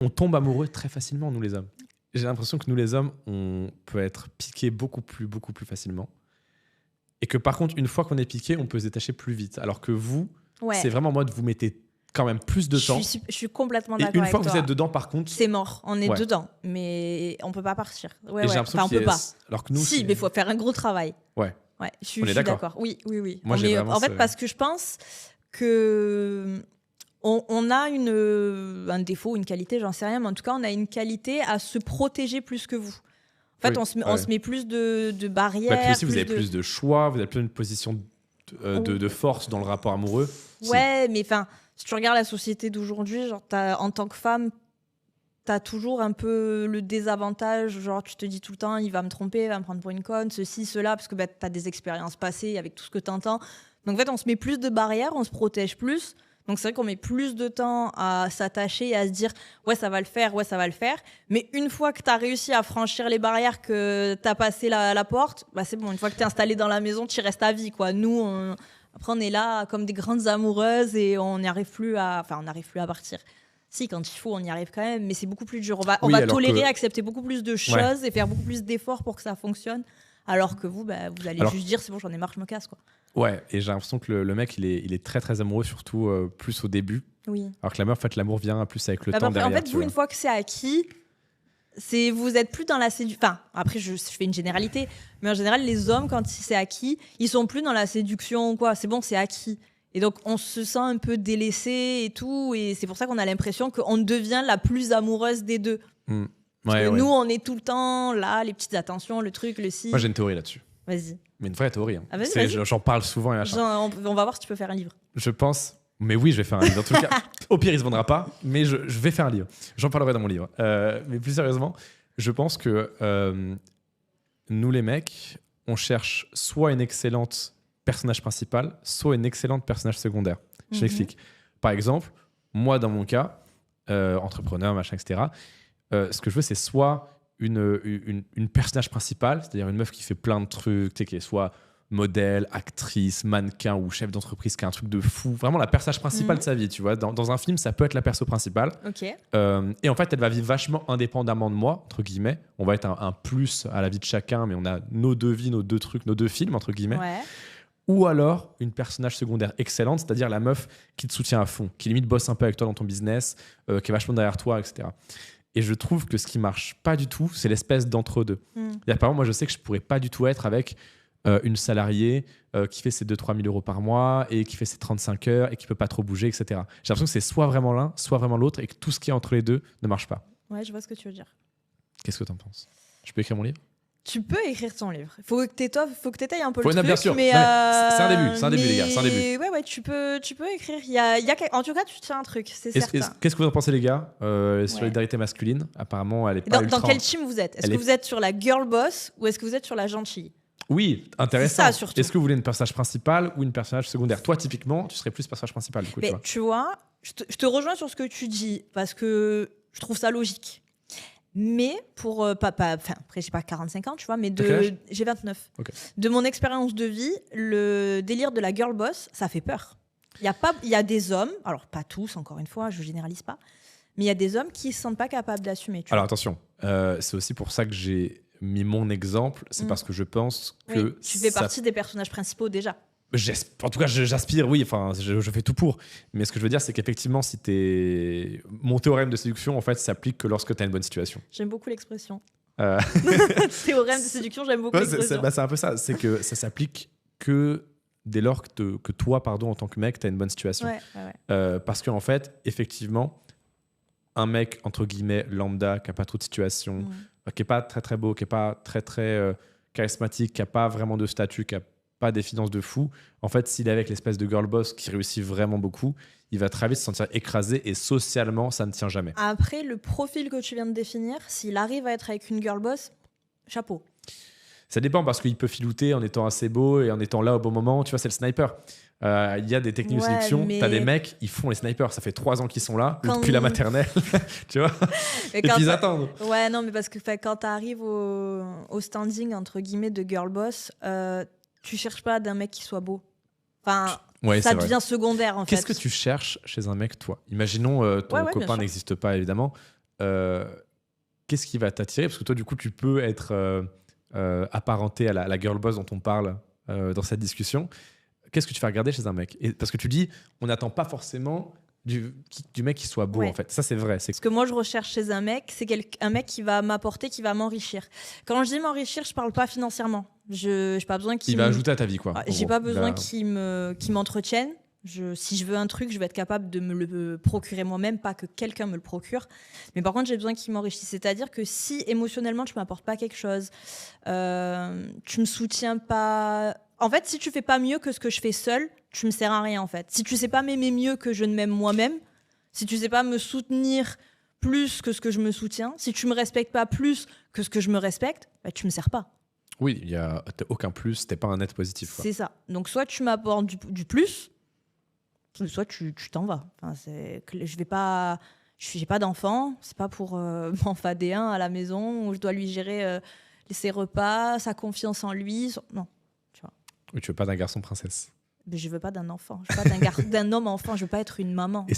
On tombe amoureux très facilement, nous les hommes. J'ai l'impression que nous les hommes, on peut être piqué beaucoup plus facilement. Et que par contre, une fois qu'on est piqué, on peut se détacher plus vite. Alors que vous, c'est vraiment en mode, vous mettez quand même plus de temps. Je suis complètement Et d'accord une fois avec que toi. vous êtes dedans, par contre... C'est mort, on est dedans. Mais on peut pas partir. Et j'ai l'impression on peut pas. Alors que nous, si, mais il faut faire un gros travail. Ouais. Je suis d'accord. Oui. Moi, en fait, parce que je pense que... On a un défaut, une qualité, j'en sais rien, mais en tout cas, on a une qualité à se protéger plus que vous. En fait, on se met plus de barrières. Puis aussi, vous avez plus de choix, vous avez plus une position de force dans le rapport amoureux. Ouais, mais enfin, si tu regardes la société d'aujourd'hui, genre, en tant que femme, t'as toujours un peu le désavantage. Genre, tu te dis tout le temps, il va me tromper, il va me prendre pour une conne, ceci, cela, parce que t'as des expériences passées avec tout ce que t'entends. Donc, en fait, on se met plus de barrières, on se protège plus. Donc, c'est vrai qu'on met plus de temps à s'attacher et à se dire « ouais, ça va le faire, ouais, ça va le faire ». Mais une fois que tu as réussi à franchir les barrières, que tu as passé la porte, bah, c'est bon. Une fois que tu es installée dans la maison, tu restes à vie, quoi. Nous, après, on est là comme des grandes amoureuses et on n'arrive plus à partir. Si, quand il faut, on y arrive quand même, mais c'est beaucoup plus dur. On va tolérer, accepter beaucoup plus de choses et faire beaucoup plus d'efforts pour que ça fonctionne. Alors que vous, vous allez juste dire « c'est bon, j'en ai marre, je me casse ». Quoi. Ouais, et j'ai l'impression que le mec, il est très très amoureux, surtout plus au début. Oui. Alors que la meuf, en fait, l'amour vient plus avec le temps derrière. En fait, vous, une fois que c'est acquis, vous êtes plus dans la séduction. Enfin, après, je fais une généralité, mais en général, les hommes, quand c'est acquis, ils sont plus dans la séduction ou quoi. C'est bon, c'est acquis. Et donc, on se sent un peu délaissé et tout. Et c'est pour ça qu'on a l'impression qu'on devient la plus amoureuse des deux. Nous, on est tout le temps là, les petites attentions, le truc, le si. Moi, j'ai une théorie là-dessus. Vas-y. Mais une vraie théorie. Hein. Ah, vas-y. J'en parle souvent. Et on va voir si tu peux faire un livre. Je pense... Mais oui, je vais faire un livre. En tout cas, au pire, il ne se vendra pas, mais je vais faire un livre. J'en parlerai dans mon livre. Mais plus sérieusement, je pense que nous, les mecs, on cherche soit une excellente personnage principal, soit une excellente personnage secondaire. Je m'explique. Par exemple, moi, dans mon cas, entrepreneur, machin, etc., ce que je veux, c'est soit une personnage principale, c'est-à-dire une meuf qui fait plein de trucs, qui est soit modèle, actrice, mannequin ou chef d'entreprise, qui a un truc de fou. Vraiment la personnage principale de sa vie, tu vois. Dans un film, ça peut être la perso principale. Okay. Et en fait, elle va vivre vachement indépendamment de moi, entre guillemets. On va être un plus à la vie de chacun, mais on a nos deux vies, nos deux trucs, nos deux films, entre guillemets. Ouais. Ou alors une personnage secondaire excellente, c'est-à-dire la meuf qui te soutient à fond, qui limite bosse un peu avec toi dans ton business, qui est vachement derrière toi, etc. Et je trouve que ce qui marche pas du tout, c'est l'espèce d'entre-deux. Par exemple, moi, je sais que je pourrais pas du tout être avec une salariée qui fait ses 2-3 000 euros par mois et qui fait ses 35 heures et qui peut pas trop bouger, etc. J'ai l'impression que c'est soit vraiment l'un, soit vraiment l'autre et que tout ce qui est entre les deux ne marche pas. Ouais, je vois ce que tu veux dire. Qu'est-ce que tu en penses ? Je peux écrire mon livre ? Tu peux écrire ton livre. Faut que t'étayes un peu le truc. Bien sûr. Mais c'est un début, les gars. C'est un début. Ouais, tu peux écrire. En tout cas, tu tiens un truc, c'est certain. Qu'est-ce que vous en pensez, les gars ? Solidarité masculine, apparemment, elle est pas ultra... Dans quel team vous êtes ? Est-ce que vous êtes sur la girl boss ou est-ce que vous êtes sur la gentille ? Oui, intéressant. C'est ça, surtout. Est-ce que vous voulez une personnage principal ou une personnage secondaire ? Toi, typiquement, tu serais plus personnage principal, du coup, mais tu vois, je te rejoins sur ce que tu dis parce que je trouve ça logique. Mais pour après j'ai pas 45 ans, tu vois, mais j'ai 29. Okay. De mon expérience de vie, le délire de la girl boss, ça fait peur. Il y a des hommes, alors pas tous, encore une fois, je généralise pas, mais il y a des hommes qui se sentent pas capables d'assumer. Alors attention, c'est aussi pour ça que j'ai mis mon exemple, c'est parce que je pense que tu fais partie des personnages principaux déjà. En tout cas, j'aspire, oui, enfin, je fais tout pour. Mais ce que je veux dire, c'est qu'effectivement, mon théorème de séduction, en fait, s'applique que lorsque tu as une bonne situation. J'aime beaucoup l'expression. Théorème de séduction, j'aime beaucoup l'expression. C'est un peu ça, c'est que ça s'applique que dès lors que toi, en tant que mec, tu as une bonne situation. Ouais. Parce qu'en fait, effectivement, un mec, entre guillemets, lambda, qui n'a pas trop de situation, qui n'est pas très très beau, qui n'est pas très très charismatique, qui n'a pas vraiment de statut, qui n'a pas des finances de fou, en fait, s'il est avec l'espèce de girl boss qui réussit vraiment beaucoup, il va très vite se sentir écrasé et socialement, ça ne tient jamais. Après, le profil que tu viens de définir, s'il arrive à être avec une girl boss, chapeau. Ça dépend parce qu'il peut filouter en étant assez beau et en étant là au bon moment. Tu vois, c'est le sniper. Il y a des techniques de séduction. Mais... T'as des mecs, ils font les snipers. Ça fait 3 ans qu'ils sont là, depuis la maternelle. Tu vois. Et puis ils attendent. Ouais, non, mais parce que quand t'arrives au standing, entre guillemets, de girl boss, tu cherches pas d'un mec qui soit beau. Enfin, ça devient secondaire, en fait. Qu'est-ce que tu cherches chez un mec, toi ? Imaginons ton copain n'existe pas, évidemment. qu'est-ce qui va t'attirer? Parce que toi, du coup, tu peux être apparenté à la girl boss dont on parle dans cette discussion. Qu'est-ce que tu vas regarder chez un mec? Parce que tu dis, on n'attend pas forcément du mec qui soit beau, Ouais. en fait. Ça, c'est vrai. Ce que moi je recherche chez un mec, c'est un mec qui va m'apporter, qui va m'enrichir. Quand je dis m'enrichir, je parle pas financièrement. Je n'ai pas besoin qu'il Il va ajouter à ta vie, quoi. Ah, en j'ai gros. pas besoin Il va- qu'il m'entretienne. Si je veux un truc, je vais être capable de me le procurer moi-même, pas que quelqu'un me le procure. Mais par contre, j'ai besoin qu'il m'enrichisse. C'est-à-dire que si émotionnellement, tu m'apportes pas quelque chose, tu me soutiens pas. En fait, si tu fais pas mieux que ce que je fais seule, tu me sers à rien, en fait. Si tu sais pas m'aimer mieux que je ne m'aime moi-même, si tu sais pas me soutenir plus que ce que je me soutiens, si tu me respectes pas plus que ce que je me respecte, bah, tu me sers pas. Oui, il y a aucun plus. T'es pas un net positif, quoi. C'est ça. Donc, soit tu m'apportes du plus, soit tu t'en vas. Enfin, j'ai pas d'enfant, c'est pas pour m'enfader un à la maison où je dois lui gérer ses repas, sa confiance en lui. Non, tu vois. Oui, tu veux pas d'un garçon princesse. Mais je veux pas d'un enfant, je veux pas d'un homme enfant, je veux pas être une maman. Et